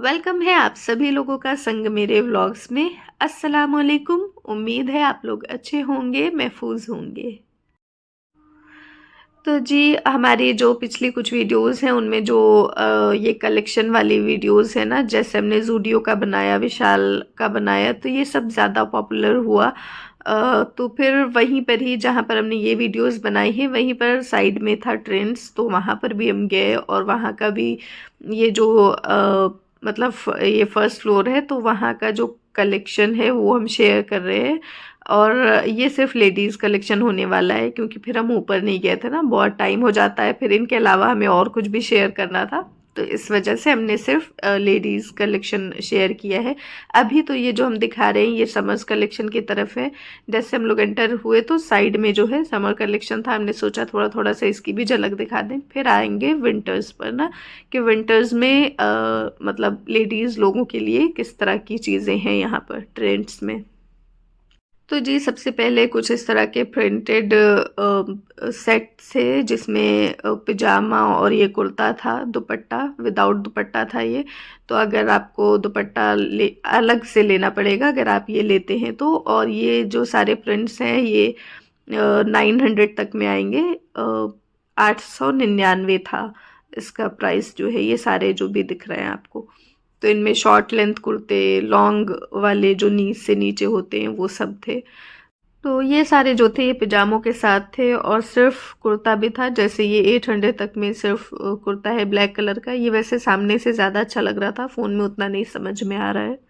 Welcome है आप सभी लोगों का संग मेरे व्लॉग्स में। अस्सलाम वालेकुम। उम्मीद है आप लोग अच्छे होंगे, महफूज होंगे। तो जी, हमारी जो पिछली कुछ वीडियोस हैं उनमें जो ये कलेक्शन वाली वीडियोस है ना, जैसे हमने ज़ूडियो का बनाया, विशाल का बनाया, तो ये सब ज़्यादा पॉपुलर हुआ। तो फिर वहीं पर ही जहाँ पर हमने ये वीडियोस बनाई है वहीं पर साइड में था ट्रेंड्स, तो वहाँ पर भी हम गए और वहाँ का भी ये जो मतलब ये फर्स्ट फ्लोर है तो वहाँ का जो कलेक्शन है वो हम शेयर कर रहे हैं। और ये सिर्फ लेडीज़ कलेक्शन होने वाला है क्योंकि फिर हम ऊपर नहीं गए थे ना, बहुत टाइम हो जाता है, फिर इनके अलावा हमें और कुछ भी शेयर करना था, तो इस वजह से हमने सिर्फ लेडीज़ कलेक्शन शेयर किया है। अभी तो ये जो हम दिखा रहे हैं ये समर्स कलेक्शन की तरफ है। जैसे हम लोग एंटर हुए तो साइड में जो है समर कलेक्शन था, हमने सोचा थोड़ा थोड़ा सा इसकी भी झलक दिखा दें, फिर आएंगे विंटर्स पर ना, कि विंटर्स में मतलब लेडीज़ लोगों के लिए किस तरह की चीज़ें हैं यहाँ पर ट्रेंड्स में। तो जी, सबसे पहले कुछ इस तरह के प्रिंटेड सेट थे जिसमें पिजामा और ये कुर्ता था, दुपट्टा विदाउट दुपट्टा था ये। तो अगर आपको दुपट्टा ले अलग से लेना पड़ेगा अगर आप ये लेते हैं तो। और ये जो सारे प्रिंट्स हैं ये 900 तक में आएंगे। 899 था इसका प्राइस जो है, ये सारे जो भी दिख रहे हैं आपको। तो इनमें शॉर्ट लेंथ कुर्ते, लॉन्ग वाले जो नी से नीचे होते हैं वो सब थे। तो ये सारे जो थे ये पिजामों के साथ थे और सिर्फ कुर्ता भी था। जैसे ये 800 तक में सिर्फ कुर्ता है ब्लैक कलर का। ये वैसे सामने से ज़्यादा अच्छा लग रहा था, फ़ोन में उतना नहीं समझ में आ रहा है।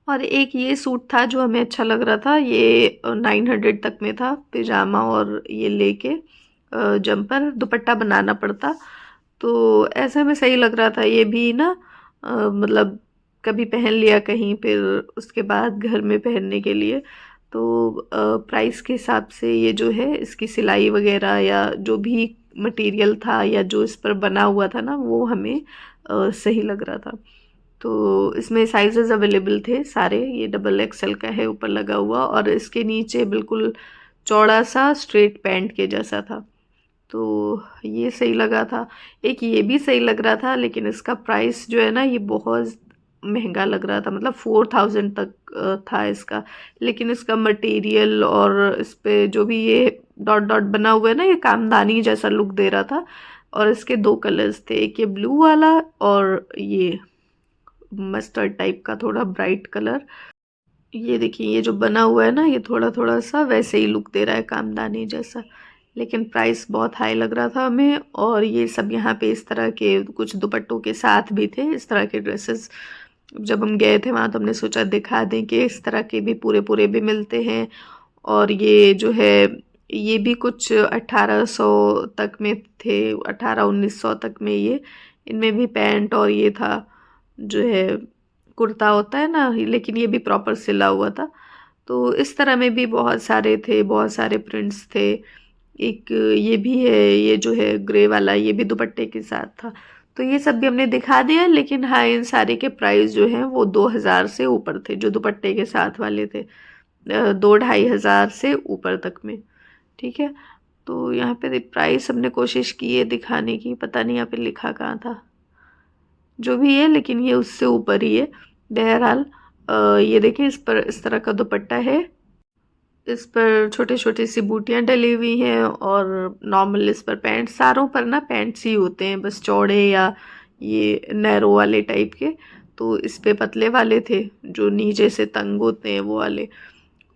और एक ये सूट था जो हमें अच्छा लग रहा था, ये 900 तक में था, पिजामा और ये लेके जंपर, दुपट्टा बनाना पड़ता। तो ऐसे में सही लग रहा था ये भी ना। मतलब कभी पहन लिया कहीं, फिर उसके बाद घर में पहनने के लिए। तो प्राइस के हिसाब से ये जो है इसकी सिलाई वगैरह या जो भी मटेरियल था या जो इस पर बना हुआ था ना वो हमें सही लग रहा था। तो इसमें साइजेस अवेलेबल थे सारे। ये डबल एक्सएल का है ऊपर लगा हुआ और इसके नीचे बिल्कुल चौड़ा सा स्ट्रेट पैंट के जैसा था। तो ये सही लगा था। एक ये भी सही लग रहा था लेकिन इसका प्राइस जो है ना ये बहुत महंगा लग रहा था, मतलब 4000 तक था इसका। लेकिन इसका मटेरियल और इस पे जो भी ये डॉट डॉट बना हुआ है ना, ये कामदानी जैसा लुक दे रहा था। और इसके दो कलर्स थे, एक ये ब्लू वाला और ये मस्टर्ड टाइप का थोड़ा ब्राइट कलर। ये देखिए ये जो बना हुआ है ना ये थोड़ा थोड़ा सा वैसे ही लुक दे रहा है कामदानी जैसा। लेकिन प्राइस बहुत हाई लग रहा था हमें। और ये सब यहाँ पे इस तरह के कुछ दुपट्टों के साथ भी थे, इस तरह के ड्रेसेस। जब हम गए थे वहाँ तो हमने सोचा दिखा दें कि इस तरह के भी पूरे पूरे भी मिलते हैं। और ये जो है ये भी कुछ 1800 तक में थे, 1800-1900 तक में ये। इनमें भी पैंट और ये था जो है कुर्ता होता है ना, लेकिन ये भी प्रॉपर सिला हुआ था। तो इस तरह में भी बहुत सारे थे, बहुत सारे प्रिंट्स थे। एक ये भी है, ये जो है ग्रे वाला ये भी दुपट्टे के साथ था। तो ये सब भी हमने दिखा दिया। लेकिन हाँ, इन सारे के प्राइस जो हैं वो 2000 से ऊपर थे, जो दुपट्टे के साथ वाले थे 2-2500 से ऊपर तक में। ठीक है, तो यहाँ पे प्राइस हमने कोशिश की है दिखाने की, पता नहीं यहाँ पे लिखा कहाँ था, जो भी है लेकिन ये उससे ऊपर ही है बहरहाल। ये देखिए इस पर इस तरह का दुपट्टा है। इस पर छोटी छोटी सी बूटियां डली हुई हैं और नॉर्मल इस पर पैंट, सारों पर ना पैंट्स ही होते हैं, बस चौड़े या ये नैरो वाले टाइप के। तो इस पे पतले वाले थे जो नीचे से तंग होते हैं वो वाले।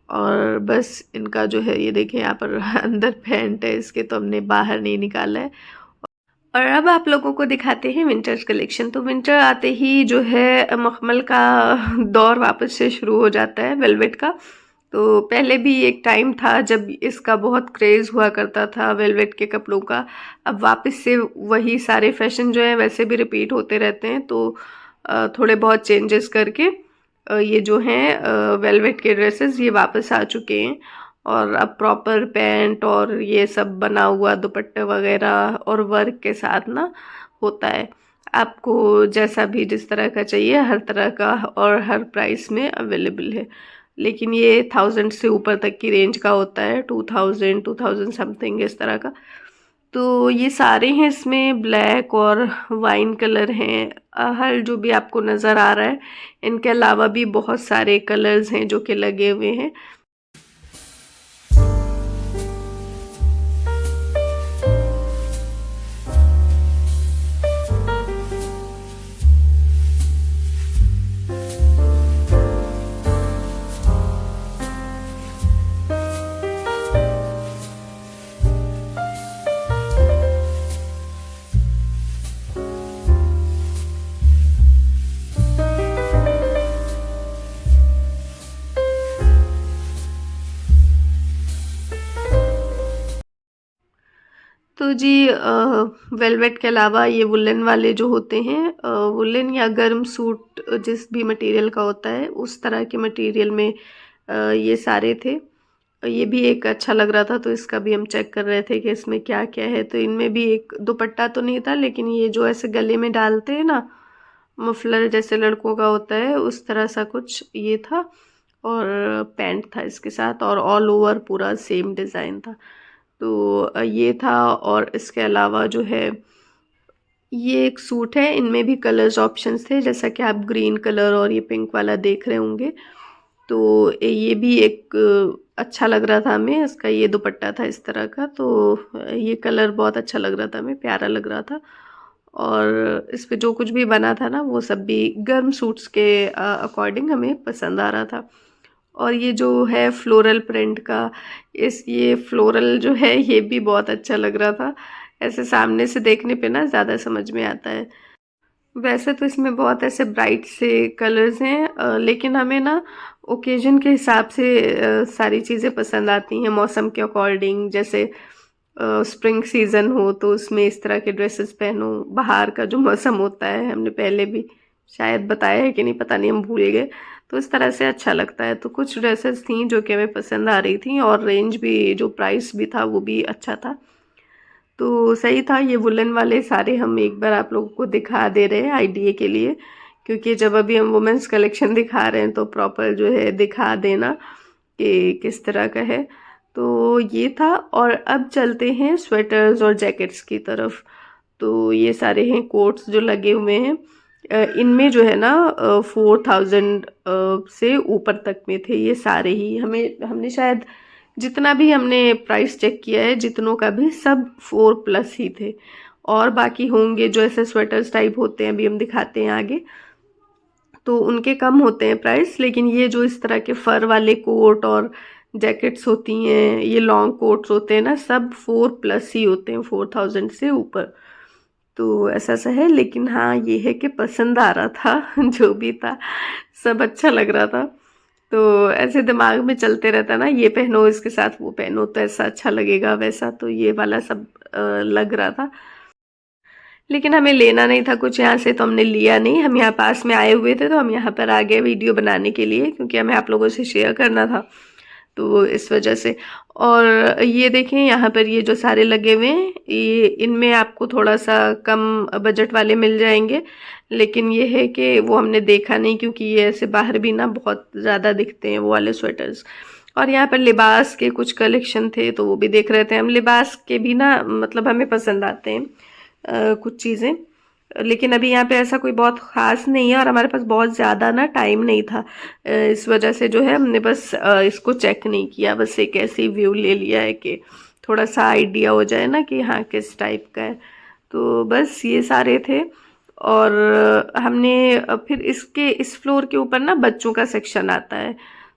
और बस इनका जो है ये देखिए यहाँ पर अंदर पैंट है इसके, तो हमने बाहर नहीं निकाला है। और अब आप लोगों को दिखाते हैं विंटर्स कलेक्शन। तो विंटर आते ही जो है मखमल का दौर वापस से शुरू हो जाता है, वेलवेट का। तो पहले भी एक टाइम था जब इसका बहुत क्रेज़ हुआ करता था वेलवेट के कपड़ों का। अब वापस से वही सारे फैशन जो है वैसे भी रिपीट होते रहते हैं, तो थोड़े बहुत चेंजेस करके ये जो हैं वेलवेट के ड्रेसेस ये वापस आ चुके हैं। और अब प्रॉपर पैंट और ये सब बना हुआ दुपट्टे वगैरह और वर्क के साथ ना होता है। आपको जैसा भी जिस तरह का चाहिए हर तरह का और हर प्राइस में अवेलेबल है। लेकिन ये 1000 से ऊपर तक की रेंज का होता है, 2000 समथिंग इस तरह का। तो ये सारे हैं, इसमें ब्लैक और वाइन कलर हैं। हर जो भी आपको नज़र आ रहा है, इनके अलावा भी बहुत सारे कलर्स हैं जो कि लगे हुए हैं। तो जी वेलवेट के अलावा ये वुलन वाले जो होते हैं, वुलन या गर्म सूट जिस भी मटेरियल का होता है उस तरह के मटेरियल में ये सारे थे। ये भी एक अच्छा लग रहा था, तो इसका भी हम चेक कर रहे थे कि इसमें क्या क्या है। तो इनमें भी एक दुपट्टा तो नहीं था, लेकिन ये जो ऐसे गले में डालते हैं ना, मफलर जैसे लड़कों का होता है उस तरह सा कुछ ये था। और पैंट था इसके साथ और ऑल ओवर पूरा सेम डिज़ाइन था। तो ये था। और इसके अलावा जो है ये एक सूट है, इनमें भी कलर्स ऑप्शंस थे, जैसा कि आप ग्रीन कलर और ये पिंक वाला देख रहे होंगे। तो ये भी एक अच्छा लग रहा था हमें, इसका ये दुपट्टा था इस तरह का। तो ये कलर बहुत अच्छा लग रहा था हमें, प्यारा लग रहा था। और इस पे जो कुछ भी बना था ना वो सब भी गर्म सूट्स के अकॉर्डिंग हमें पसंद आ रहा था। और ये जो है फ्लोरल प्रिंट का, इस ये फ्लोरल जो है ये भी बहुत अच्छा लग रहा था। ऐसे सामने से देखने पे ना ज़्यादा समझ में आता है। वैसे तो इसमें बहुत ऐसे ब्राइट से कलर्स हैं, लेकिन हमें ना ओकेजन के हिसाब से सारी चीज़ें पसंद आती हैं, मौसम के अकॉर्डिंग। जैसे स्प्रिंग सीज़न हो तो उसमें इस तरह के ड्रेसेस पहनो, बाहर का जो मौसम होता है हमने पहले भी शायद बताया है कि नहीं पता नहीं, हम भूल गए। तो इस तरह से अच्छा लगता है। तो कुछ ड्रेसेस थी जो कि हमें पसंद आ रही थी, और रेंज भी जो प्राइस भी था वो भी अच्छा था। तो सही था। ये वुलन वाले सारे हम एक बार आप लोगों को दिखा दे रहे हैं आइडिया के लिए, क्योंकि जब अभी हम वुमेंस कलेक्शन दिखा रहे हैं तो प्रॉपर जो है दिखा देना कि किस तरह का है। तो ये था। और अब चलते हैं स्वेटर्स और जैकेट्स की तरफ। तो ये सारे हैं कोट्स जो लगे हुए हैं। इनमें जो है ना 4000 से ऊपर तक में थे ये सारे ही। हमने शायद जितना भी हमने प्राइस चेक किया है, जितनों का भी सब 4+ ही थे। और बाकी होंगे जो ऐसे स्वेटर्स टाइप होते हैं, अभी हम दिखाते हैं आगे, तो उनके कम होते हैं प्राइस। लेकिन ये जो इस तरह के फर वाले कोट और जैकेट्स होती हैं, ये लॉन्ग कोट्स होते हैं ना, सब 4+ ही होते हैं, 4000 से ऊपर। तो ऐसा सा है। लेकिन हाँ ये है कि पसंद आ रहा था जो भी था सब अच्छा लग रहा था। तो ऐसे दिमाग में चलते रहता ना, ये पहनो इसके साथ वो पहनो तो ऐसा अच्छा लगेगा वैसा, तो ये वाला सब लग रहा था। लेकिन हमें लेना नहीं था कुछ यहाँ से, तो हमने लिया नहीं। हम यहाँ पास में आए हुए थे तो हम यहाँ पर आ गए वीडियो बनाने के लिए, क्योंकि हमें आप लोगों से शेयर करना था, तो इस वजह से। और ये देखें यहाँ पर ये जो सारे लगे हुए हैं, ये इनमें आपको थोड़ा सा कम बजट वाले मिल जाएंगे। लेकिन ये है कि वो हमने देखा नहीं, क्योंकि ये ऐसे बाहर भी ना बहुत ज़्यादा दिखते हैं वो वाले स्वेटर्स। और यहाँ पर लिबास के कुछ कलेक्शन थे तो वो भी देख रहे थे हम। लिबास के भी ना मतलब हमें पसंद आते हैं कुछ चीज़ें। लेकिन अभी यहाँ पे ऐसा कोई बहुत ख़ास नहीं है और हमारे पास बहुत ज़्यादा ना टाइम नहीं था। इस वजह से जो है हमने बस इसको चेक नहीं किया, बस एक ऐसे व्यू ले लिया है कि थोड़ा सा आइडिया हो जाए ना कि हाँ किस टाइप का है। तो बस ये सारे थे। और हमने फिर इसके इस फ्लोर के ऊपर ना बच्चों का सेक्शन आता है,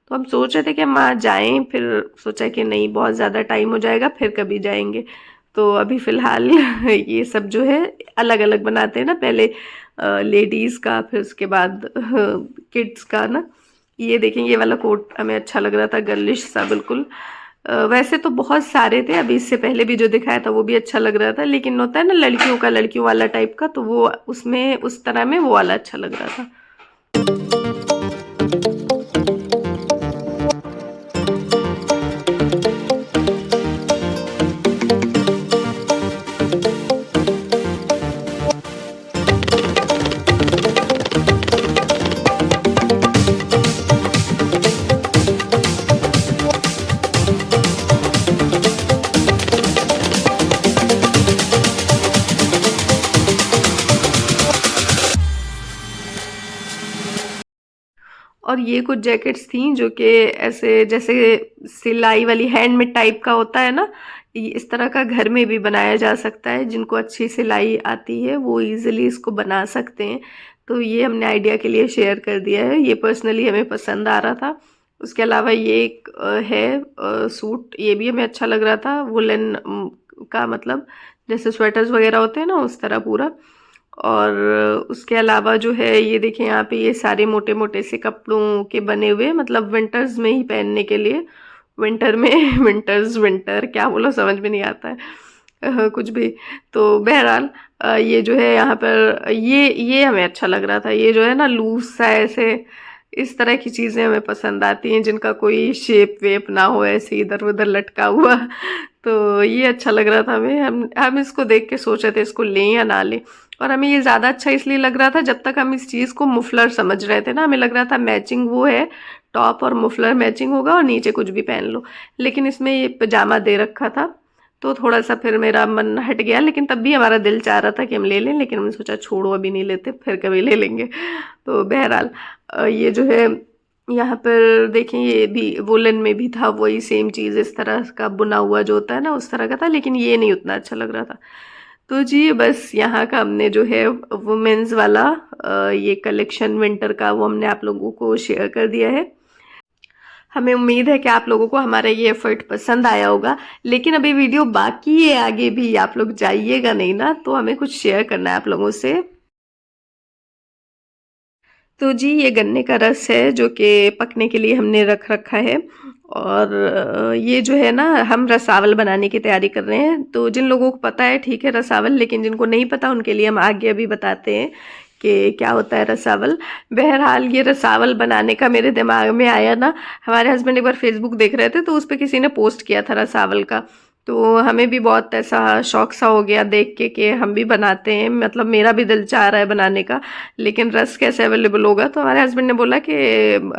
तो हम सोच रहे थे कि हम वहाँ जाएं, फिर सोचा कि नहीं बहुत ज़्यादा टाइम हो जाएगा, फिर कभी जाएंगे। तो अभी फ़िलहाल ये सब जो है अलग अलग बनाते हैं ना, पहले लेडीज़ का, फिर उसके बाद किड्स का ना। ये देखें, ये वाला कोट हमें अच्छा लग रहा था, गर्लिश सा बिल्कुल। वैसे तो बहुत सारे थे, अभी इससे पहले भी जो दिखाया था वो भी अच्छा लग रहा था, लेकिन होता है ना लड़कियों का, लड़कियों वाला टाइप का, तो वो उसमें उस तरह में वो वाला अच्छा लग रहा था। और ये कुछ जैकेट्स थी जो कि ऐसे जैसे सिलाई वाली हैंडमेड टाइप का होता है ना, इस तरह का घर में भी बनाया जा सकता है। जिनको अच्छी सिलाई आती है वो इजीली इसको बना सकते हैं। तो ये हमने आइडिया के लिए शेयर कर दिया है, ये पर्सनली हमें पसंद आ रहा था। उसके अलावा ये एक है सूट, ये भी हमें अच्छा लग रहा था, वुलन का, मतलब जैसे स्वेटर्स वगैरह होते हैं ना उस तरह पूरा। और उसके अलावा जो है ये देखिए यहाँ पे ये सारे मोटे मोटे से कपड़ों के बने हुए, मतलब विंटर्स में ही पहनने के लिए। विंटर में विंटर्स, विंटर क्या बोलो समझ में नहीं आता है, कुछ भी। तो बहरहाल ये जो है यहाँ पर ये हमें अच्छा लग रहा था। ये जो है ना लूज सा ऐसे, इस तरह की चीज़ें हमें पसंद आती हैं जिनका कोई शेप वेप ना हो, ऐसे इधर उधर लटका हुआ। तो ये अच्छा लग रहा था हमें, हम इसको देख के सोच रहे थे इसको लें या ना लें। और हमें ये ज़्यादा अच्छा इसलिए लग रहा था, जब तक हम इस चीज़ को मुफलर समझ रहे थे ना, हमें लग रहा था मैचिंग वो है, टॉप और मुफलर मैचिंग होगा और नीचे कुछ भी पहन लो। लेकिन इसमें ये पजामा दे रखा था, तो थोड़ा सा फिर मेरा मन हट गया, लेकिन तब भी हमारा दिल चाह रहा था कि हम ले लें, लेकिन हमने सोचा छोड़ो अभी नहीं लेते, फिर कभी ले लेंगे। तो बहरहाल ये जो है यहाँ पर देखें, ये भी वुलन में भी था, वही सेम चीज़, इस तरह का बुना हुआ जो होता है ना उस तरह का था, लेकिन ये नहीं उतना अच्छा लग रहा था। तो जी बस यहाँ का हमने जो है वुमेन्स वाला ये कलेक्शन विंटर का, वो हमने आप लोगों को शेयर कर दिया है। हमें उम्मीद है कि आप लोगों को हमारा ये एफर्ट पसंद आया होगा, लेकिन अभी वीडियो बाकी है आगे भी, आप लोग जाइएगा नहीं ना, तो हमें कुछ शेयर करना है आप लोगों से। तो जी ये गन्ने का रस है जो कि पकने के लिए हमने रख रखा है। और ये जो है ना हम रसावल बनाने की तैयारी कर रहे हैं। तो जिन लोगों को पता है ठीक है रसावल, लेकिन जिनको नहीं पता उनके लिए हम आगे अभी बताते हैं कि क्या होता है रसावल। बहरहाल ये रसावल बनाने का मेरे दिमाग में आया ना, हमारे हस्बैंड एक बार फेसबुक देख रहे थे तो उस पर किसी ने पोस्ट किया था रसावल का। तो हमें भी बहुत ऐसा शौक सा हो गया देख के कि हम भी बनाते हैं, मतलब मेरा भी दिल चाह रहा है बनाने का। लेकिन रस कैसे अवेलेबल होगा, तो हमारे हस्बैंड ने बोला कि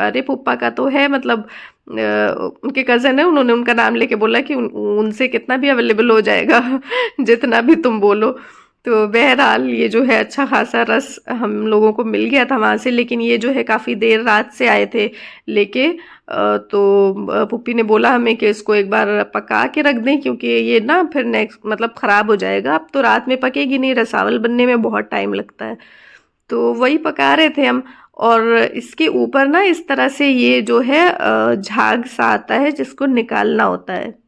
अरे पुप्पा का तो है, मतलब उनके कज़न है, उन्होंने उनका नाम लेके बोला कि उनसे कितना भी अवेलेबल हो जाएगा जितना भी तुम बोलो। तो बहरहाल ये जो है अच्छा खासा रस हम लोगों को मिल गया था वहाँ से, लेकिन ये जो है काफ़ी देर रात से आए थे लेके। तो पुप्पी ने बोला हमें कि इसको एक बार पका के रख दें, क्योंकि ये ना फिर नेक्स्ट मतलब ख़राब हो जाएगा। अब तो रात में पकेगी नहीं, रसावल बनने में बहुत टाइम लगता है। तो वही पका रहे थे हम। और इसके ऊपर ना इस तरह से ये जो है झाग सा आता है जिसको निकालना होता है।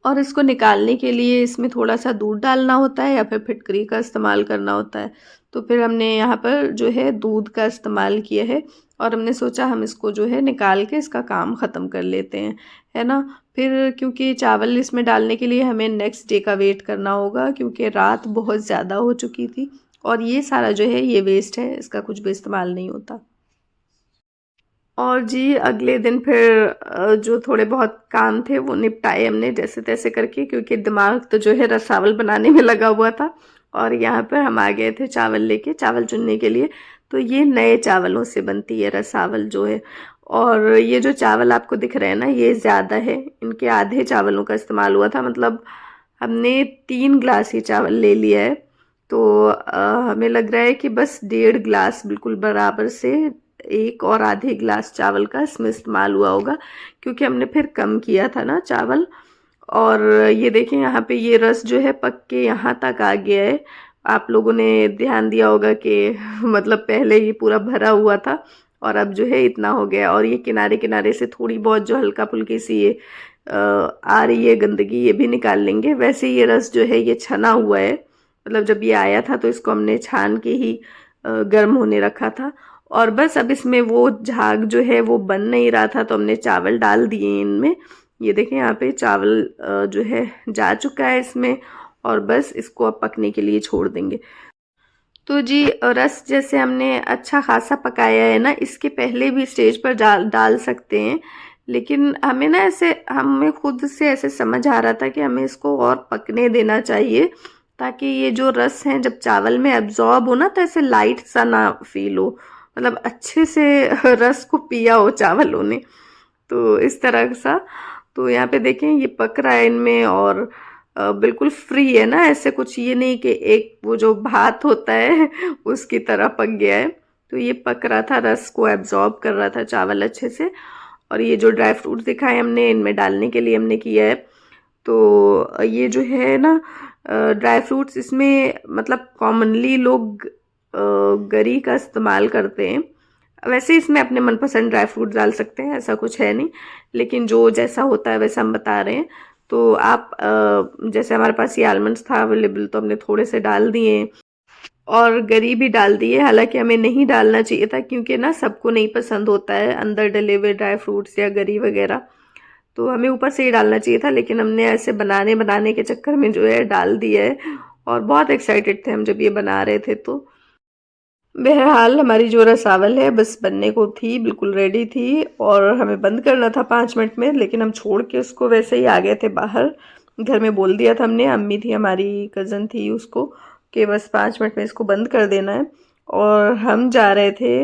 और इसको निकालने के लिए इसमें थोड़ा सा दूध डालना होता है या फिर फिटकरी का इस्तेमाल करना होता है। तो फिर हमने यहाँ पर जो है दूध का इस्तेमाल किया है। और हमने सोचा हम इसको जो है निकाल के इसका काम ख़त्म कर लेते हैं, है ना। फिर क्योंकि चावल इसमें डालने के लिए हमें नेक्स्ट डे का वेट करना होगा, क्योंकि रात बहुत ज़्यादा हो चुकी थी। और ये सारा जो है ये वेस्ट है, इसका कुछ भी इस्तेमाल नहीं होता। और जी अगले दिन फिर जो थोड़े बहुत काम थे वो निपटाए हमने जैसे तैसे करके, क्योंकि दिमाग तो जो है रसावल बनाने में लगा हुआ था। और यहाँ पर हम आ गए थे चावल लेके, चावल चुनने के लिए। तो ये नए चावलों से बनती है रसावल जो है। और ये जो चावल आपको दिख रहे हैं ना ये ज़्यादा है, इनके आधे चावलों का इस्तेमाल हुआ था, मतलब हमने 3 गिलास ही चावल ले लिया है। तो हमें लग रहा है कि बस 1.5 गिलास बिल्कुल बराबर से 1 और आधे गिलास चावल का इसमें इस्तेमाल हुआ होगा, क्योंकि हमने फिर कम किया था ना चावल। और ये देखें यहाँ पे ये रस जो है पक के यहाँ तक आ गया है। आप लोगों ने ध्यान दिया होगा कि मतलब पहले ये पूरा भरा हुआ था और अब जो है इतना हो गया। और ये किनारे किनारे से थोड़ी बहुत जो हल्का फुल्की सी ये आ रही है गंदगी, ये भी निकाल लेंगे। वैसे ये रस जो है ये छना हुआ है, मतलब जब ये आया था तो इसको हमने छान के ही गर्म होने रखा था। और बस अब इसमें वो झाग जो है वो बन नहीं रहा था, तो हमने चावल डाल दिए इनमें। ये देखें यहाँ पे चावल जो है जा चुका है इसमें, और बस इसको अब पकने के लिए छोड़ देंगे। तो जी रस जैसे हमने अच्छा खासा पकाया है ना, इसके पहले भी स्टेज पर डाल सकते हैं, लेकिन हमें ना ऐसे हमें खुद से ऐसे समझ आ रहा था कि हमें इसको और पकने देना चाहिए, ताकि ये जो रस है जब चावल में एब्जॉर्ब हो ना तो ऐसे लाइट सा ना फील हो, मतलब अच्छे से रस को पिया हो चावलों ने, तो इस तरह सा। तो यहाँ पे देखें ये पक रहा है इनमें, और बिल्कुल फ्री है ना, ऐसे कुछ ये नहीं कि एक वो जो भात होता है उसकी तरह पक गया है। तो ये पक रहा था, रस को एब्जॉर्ब कर रहा था चावल अच्छे से। और ये जो ड्राई फ्रूट्स दिखाए हमने इनमें डालने के लिए हमने किया है। तो ये जो है ना ड्राई फ्रूट्स, इसमें मतलब कॉमनली लोग गरी का इस्तेमाल करते हैं। वैसे इसमें अपने मनपसंद ड्राई फ्रूट डाल सकते हैं, ऐसा कुछ है नहीं, लेकिन जो जैसा होता है वैसा हम बता रहे हैं। तो आप जैसे हमारे पास ये आलमंड्स था अवेलेबल तो हमने थोड़े से डाल दिए, और गरी भी डाल दी है। हालांकि हमें नहीं डालना चाहिए था, क्योंकि ना सबको नहीं पसंद होता है अंदर डले हुए ड्राई फ्रूट्स या गरी वगैरह, तो हमें ऊपर से ही डालना चाहिए था, लेकिन हमने ऐसे बनाने बनाने के चक्कर में जो है डाल दिया है। और बहुत एक्साइटेड थे हम जब ये बना रहे थे। तो बहरहाल हमारी जो रसावल है बस बनने को थी, बिल्कुल रेडी थी, और हमें बंद करना था 5 मिनट में, लेकिन हम छोड़ के उसको वैसे ही आ गए थे बाहर। घर में बोल दिया था हमने, अम्मी थी हमारी, कज़न थी, उसको कि बस 5 मिनट में इसको बंद कर देना है। और हम जा रहे थे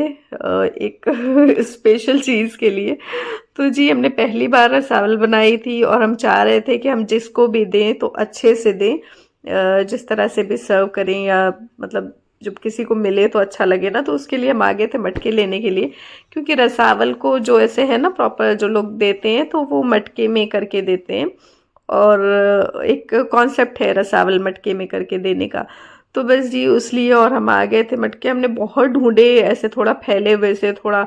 एक स्पेशल चीज़ के लिए। तो जी हमने पहली बार रसावल बनाई थी, और हम चाह रहे थे कि हम जिसको भी दें तो अच्छे से दें, जिस तरह से भी सर्व करें, या मतलब जब किसी को मिले तो अच्छा लगे ना, तो उसके लिए हम आगे थे मटके लेने के लिए। क्योंकि रसावल को जो ऐसे है ना प्रॉपर जो लोग देते हैं तो वो मटके में करके देते हैं, और एक कॉन्सेप्ट है रसावल मटके में करके देने का। तो बस जी उस लिए और हम आ गए थे मटके, हमने बहुत ढूंढे ऐसे थोड़ा फैले हुए से, थोड़ा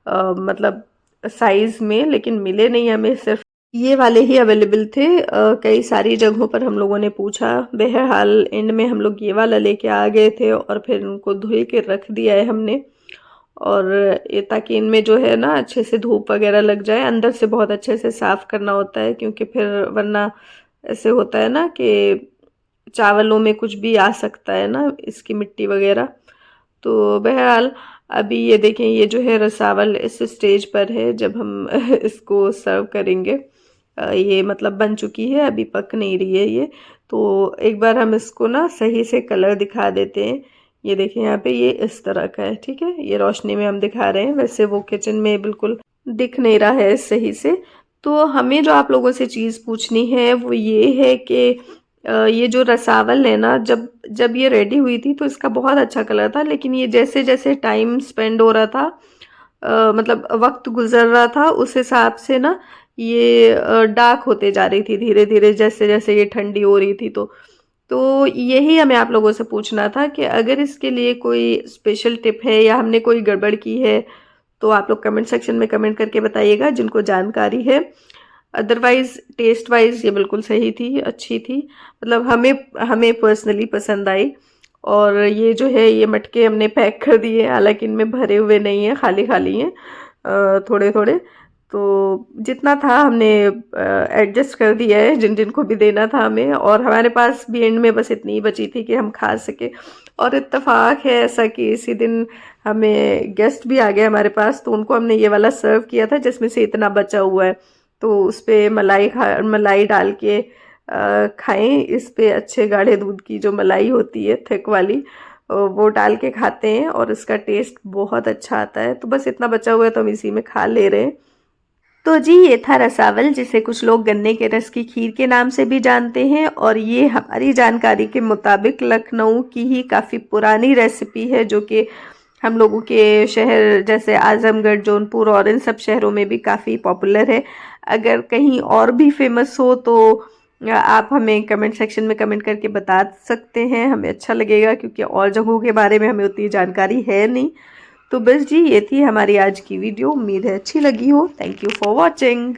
मतलब साइज में, लेकिन मिले नहीं हमें, सिर्फ ये वाले ही अवेलेबल थे। कई सारी जगहों पर हम लोगों ने पूछा, बहरहाल एंड में हम लोग ये वाला लेके आ गए थे, और फिर उनको धुल के रख दिया है हमने। और ये ताकि इनमें जो है ना अच्छे से धूप वगैरह लग जाए, अंदर से बहुत अच्छे से साफ़ करना होता है, क्योंकि फिर वरना ऐसे होता है ना कि चावलों में कुछ भी आ सकता है ना, इसकी मिट्टी वगैरह। तो बहरहाल अभी ये देखें ये जो है रसावल इस स्टेज पर है जब हम इसको सर्व करेंगे। ये मतलब बन चुकी है, अभी पक नहीं रही है ये। तो एक बार हम इसको ना सही से कलर दिखा देते हैं। ये देखें यहाँ पे ये इस तरह का है, ठीक है, ये रोशनी में हम दिखा रहे हैं, वैसे वो किचन में बिल्कुल दिख नहीं रहा है सही से। तो हमें जो आप लोगों से चीज़ पूछनी है वो ये है कि ये जो रसावल है ना, जब जब ये रेडी हुई थी तो इसका बहुत अच्छा कलर था, लेकिन ये जैसे जैसे टाइम स्पेंड हो रहा था, मतलब वक्त गुजर रहा था, उस हिसाब से ना ये डार्क होते जा रही थी धीरे धीरे, जैसे जैसे ये ठंडी हो रही थी। तो यही हमें आप लोगों से पूछना था कि अगर इसके लिए कोई स्पेशल टिप है या हमने कोई गड़बड़ की है, तो आप लोग कमेंट सेक्शन में कमेंट करके बताइएगा जिनको जानकारी है। अदरवाइज टेस्ट वाइज ये बिल्कुल सही थी, अच्छी थी, मतलब हमें हमें पर्सनली पसंद आई। और ये जो है ये मटके हमने पैक कर दिए, हालांकि इनमें भरे हुए नहीं है, खाली खाली हैं थोड़े थोड़े। तो जितना था हमने एडजस्ट कर दिया है जिन जिनको भी देना था हमें, और हमारे पास भी एंड में बस इतनी ही बची थी कि हम खा सके। और इत्तेफाक है ऐसा कि इसी दिन हमें गेस्ट भी आ गए हमारे पास, तो उनको हमने ये वाला सर्व किया था जिसमें से इतना बचा हुआ है। तो उस पे मलाई डाल के खाएं, इस पे अच्छे गाढ़े दूध की जो मलाई होती है थिक वाली, वो डाल के खाते हैं, और इसका टेस्ट बहुत अच्छा आता है। तो बस इतना बचा हुआ है तो हम इसी में खा ले रहे हैं। तो जी ये था रसावल, जिसे कुछ लोग गन्ने के रस की खीर के नाम से भी जानते हैं, और ये हमारी जानकारी के मुताबिक लखनऊ की ही काफ़ी पुरानी रेसिपी है, जो कि हम लोगों के शहर जैसे आजमगढ़, जौनपुर और इन सब शहरों में भी काफ़ी पॉपुलर है। अगर कहीं और भी फेमस हो तो आप हमें कमेंट सेक्शन में कमेंट करके बता सकते हैं, हमें अच्छा लगेगा, क्योंकि और जगहों के बारे में हमें उतनी जानकारी है नहीं। तो बस जी ये थी हमारी आज की वीडियो, उम्मीद है अच्छी लगी हो। Thank you for watching.